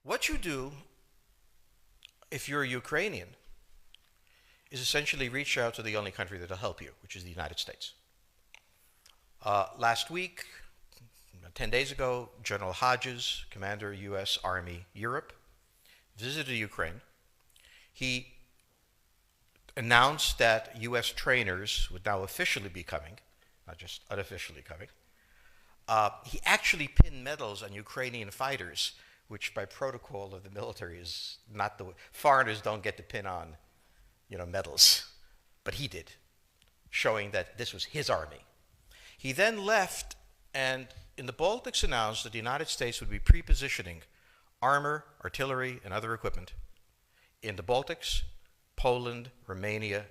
What you do if you're a Ukrainian is essentially reach out to the only country that will help you, which is the United States. Last week, 10 days ago, General Hodges, Commander U.S. Army Europe, visited Ukraine. He announced that U.S. trainers would now officially be coming, not just unofficially coming. He actually pinned medals on Ukrainian fighters, which by protocol of the military is not the way. Foreigners don't get to pin on, medals, but he did, showing that this was his army. He then left and in the Baltics announced that the United States would be pre-positioning armor, artillery, and other equipment in the Baltics, Poland, Romania,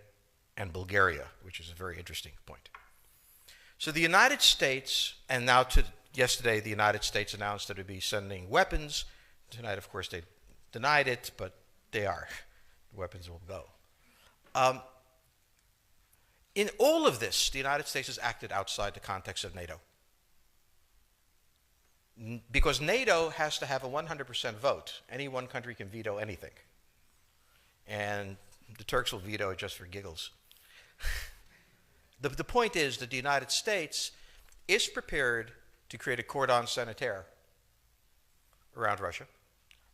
and Bulgaria, which is a very interesting point. So the United States, and now yesterday the United States announced that it would be sending weapons. Tonight, of course, they denied it, but they are. The weapons will go. In all of this, the United States has acted outside the context of NATO. Because NATO has to have a 100% vote. Any one country can veto anything. And the Turks will veto it just for giggles. The point is that the United States is prepared to create a cordon sanitaire around Russia.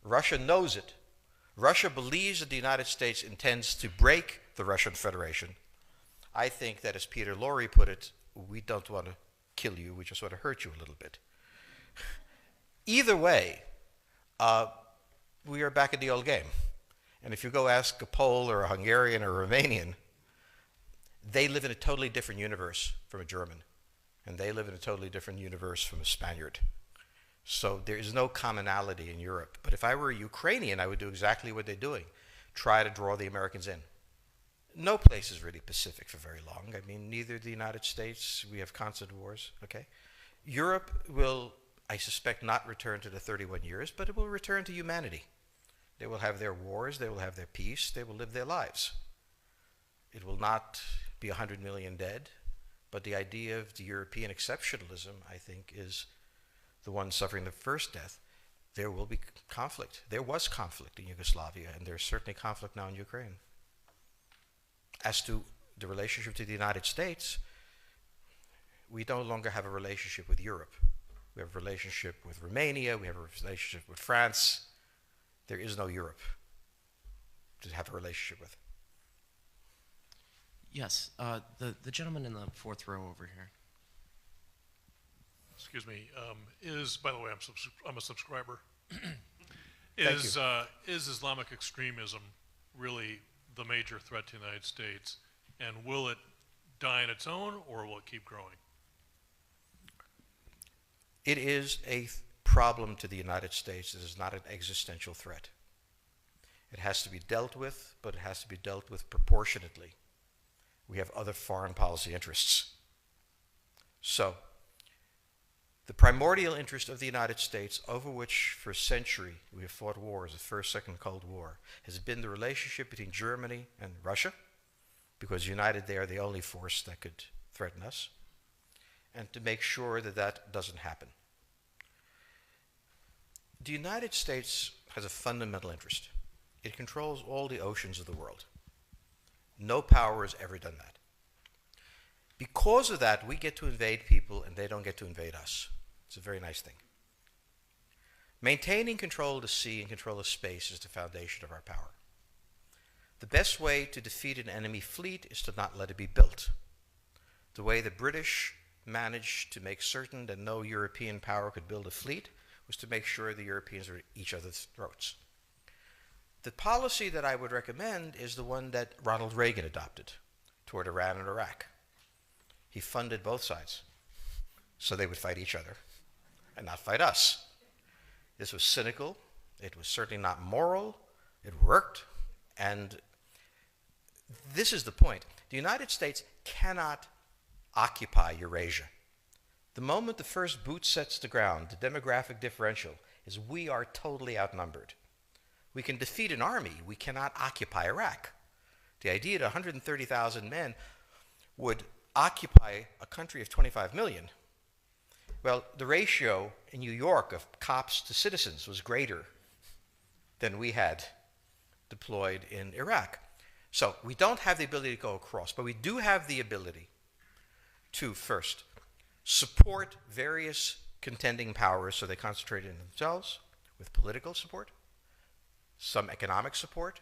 Russia knows it. Russia believes that the United States intends to break the Russian Federation. I think that, as Peter Lorre put it, we don't want to kill you, we just want to hurt you a little bit. Either way, we are back in the old game. And if you go ask a Pole or a Hungarian or a Romanian, they live in a totally different universe from a German. And they live in a totally different universe from a Spaniard. So there is no commonality in Europe. But if I were a Ukrainian, I would do exactly what they're doing. Try to draw the Americans in. No place is really Pacific for very long. I mean, neither the United States, we have constant wars, okay? Europe will, I suspect, not return to the 31 years, but it will return to humanity. They will have their wars, they will have their peace, they will live their lives. It will not be 100 million dead, but the idea of the European exceptionalism, I think, is the one suffering the first death. There will be conflict. There was conflict in Yugoslavia, and there's certainly conflict now in Ukraine. As to the relationship to the United States, we no longer have a relationship with Europe. We have a relationship with Romania, we have a relationship with France. There is no Europe to have a relationship with. Yes, the gentleman in the fourth row over here. Excuse me. By the way, I'm a subscriber. Thank you. Is Islamic extremism really the major threat to the United States, and will it die on its own, or will it keep growing? It is a problem to the United States. It is not an existential threat. It has to be dealt with, but it has to be dealt with proportionately. We have other foreign policy interests. So, the primordial interest of the United States, over which for a century we have fought wars, the First, Second Cold War, has been the relationship between Germany and Russia, because united they are the only force that could threaten us, and to make sure that that doesn't happen. The United States has a fundamental interest. It controls all the oceans of the world. No power has ever done that. Because of that, we get to invade people and they don't get to invade us. It's a very nice thing. Maintaining control of the sea and control of space is the foundation of our power. The best way to defeat an enemy fleet is to not let it be built. The way the British managed to make certain that no European power could build a fleet was to make sure the Europeans were at each other's throats. The policy that I would recommend is the one that Ronald Reagan adopted toward Iran and Iraq. He funded both sides so they would fight each other and not fight us. This was cynical. It was certainly not moral. It worked. And this is the point. The United States cannot occupy Eurasia. The moment the first boot sets the ground, the demographic differential is we are totally outnumbered. We can defeat an army. We cannot occupy Iraq. The idea that 130,000 men would occupy a country of 25 million, well, the ratio in New York of cops to citizens was greater than we had deployed in Iraq. So we don't have the ability to go across, but we do have the ability to, first, support various contending powers so they concentrate in themselves with political support, some economic support,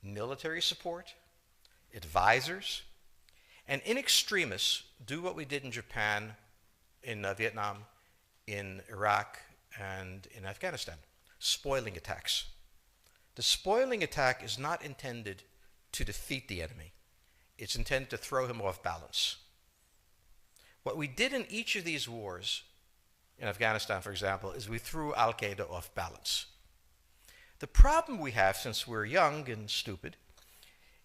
military support, advisors, and in extremis, do what we did in Japan, in Vietnam, in Iraq, and in Afghanistan, spoiling attacks. The spoiling attack is not intended to defeat the enemy. It's intended to throw him off balance. What we did in each of these wars, in Afghanistan, for example, is we threw Al-Qaeda off balance. The problem we have, since we're young and stupid,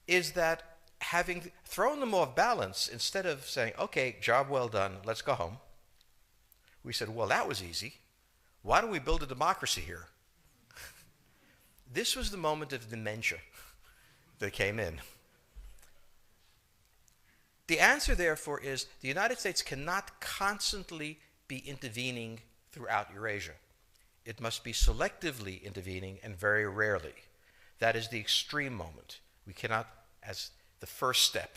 is that having thrown them off balance, instead of saying, okay, job well done, let's go home, we said, well, that was easy. Why don't we build a democracy here? This was the moment of dementia that came in. The answer, therefore, is the United States cannot constantly be intervening throughout Eurasia. It must be selectively intervening and very rarely. That is the extreme moment. We cannot, as the first step,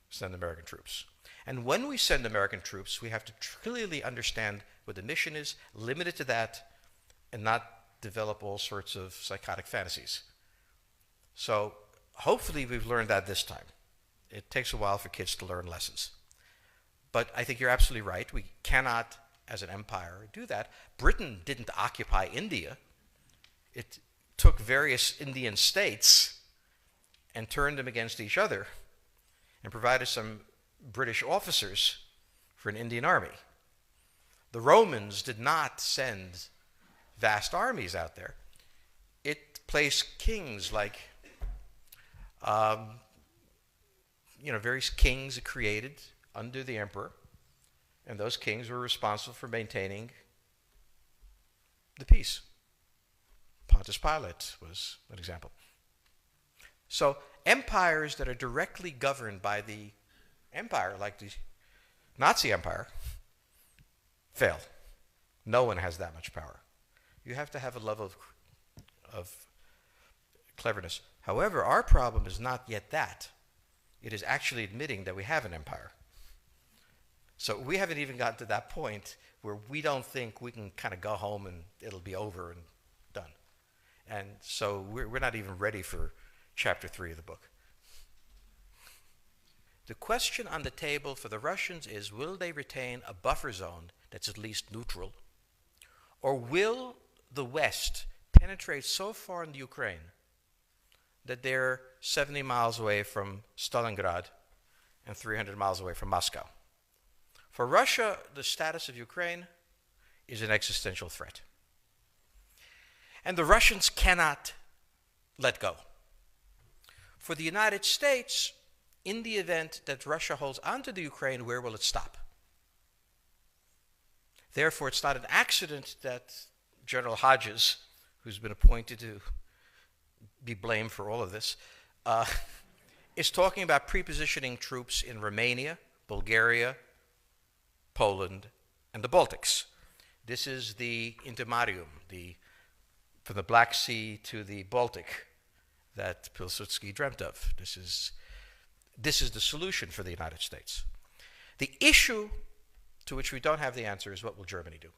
send American troops. And when we send American troops, we have to clearly understand what the mission is, limit it to that, and not develop all sorts of psychotic fantasies. So hopefully we've learned that this time. It takes a while for kids to learn lessons. But I think you're absolutely right. We cannot, as an empire, do that. Britain didn't occupy India. It took various Indian states and turned them against each other and provided some British officers for an Indian army. The Romans did not send vast armies out there. It placed kings like, various kings it created under the emperor, and those kings were responsible for maintaining the peace. Pontius Pilate was an example. So empires that are directly governed by the empire, like the Nazi Empire, fail. No one has that much power. You have to have a level of cleverness. However, our problem is not yet that. It is actually admitting that we have an empire. So we haven't even gotten to that point where we don't think we can kind of go home and it'll be over and done. And so we're not even ready for chapter 3 of the book. The question on the table for the Russians is, will they retain a buffer zone that's at least neutral? Or will the West penetrate so far in the Ukraine that they're 70 miles away from Stalingrad and 300 miles away from Moscow? For Russia, the status of Ukraine is an existential threat. And the Russians cannot let go. For the United States, in the event that Russia holds onto the Ukraine, where will it stop? Therefore, it's not an accident that General Hodges, who's been appointed to be blamed for all of this, is talking about prepositioning troops in Romania, Bulgaria, Poland, and the Baltics. This is the intermarium, from the Black Sea to the Baltic, that Pilsudski dreamt of. This is the solution for the United States. The issue to which we don't have the answer is, what will Germany do?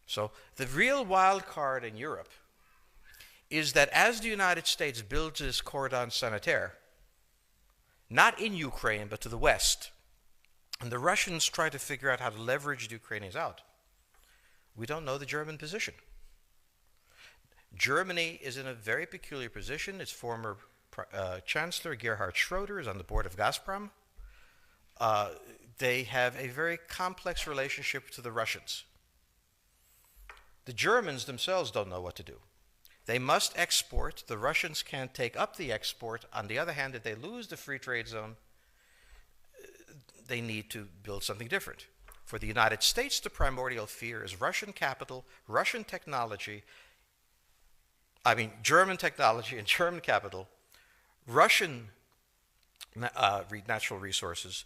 So the real wild card in Europe is that as the United States builds this cordon sanitaire, not in Ukraine, but to the west, and the Russians try to figure out how to leverage the Ukrainians out, we don't know the German position. Germany is in a very peculiar position. Its former Chancellor, Gerhard Schroeder, is on the board of Gazprom. They have a very complex relationship to the Russians. The Germans themselves don't know what to do. They must export. The Russians can't take up the export. On the other hand, if they lose the free trade zone, they need to build something different. For the United States, the primordial fear is Russian capital, Russian technology, German technology and German capital, Russian natural resources,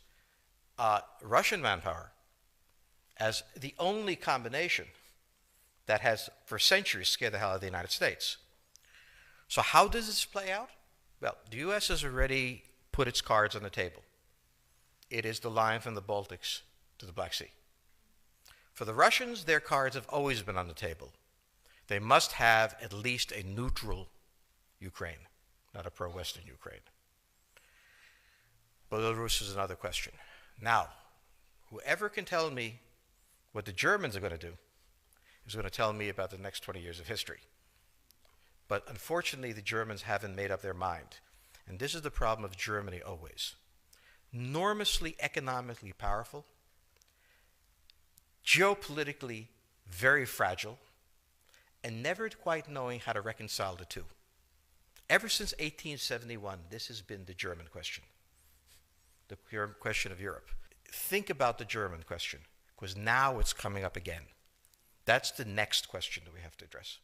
Russian manpower, as the only combination that has for centuries scared the hell out of the United States. So how does this play out? Well, the U.S. has already put its cards on the table. It is the line from the Baltics to the Black Sea. For the Russians, their cards have always been on the table. They must have at least a neutral Ukraine, not a pro-Western Ukraine. Belarus is another question. Now, whoever can tell me what the Germans are going to do is going to tell me about the next 20 years of history. But unfortunately, the Germans haven't made up their mind. And this is the problem of Germany always. Enormously economically powerful, geopolitically very fragile, and never quite knowing how to reconcile the two. Ever since 1871, this has been the German question, the question of Europe. Think about the German question, because now it's coming up again. That's the next question that we have to address.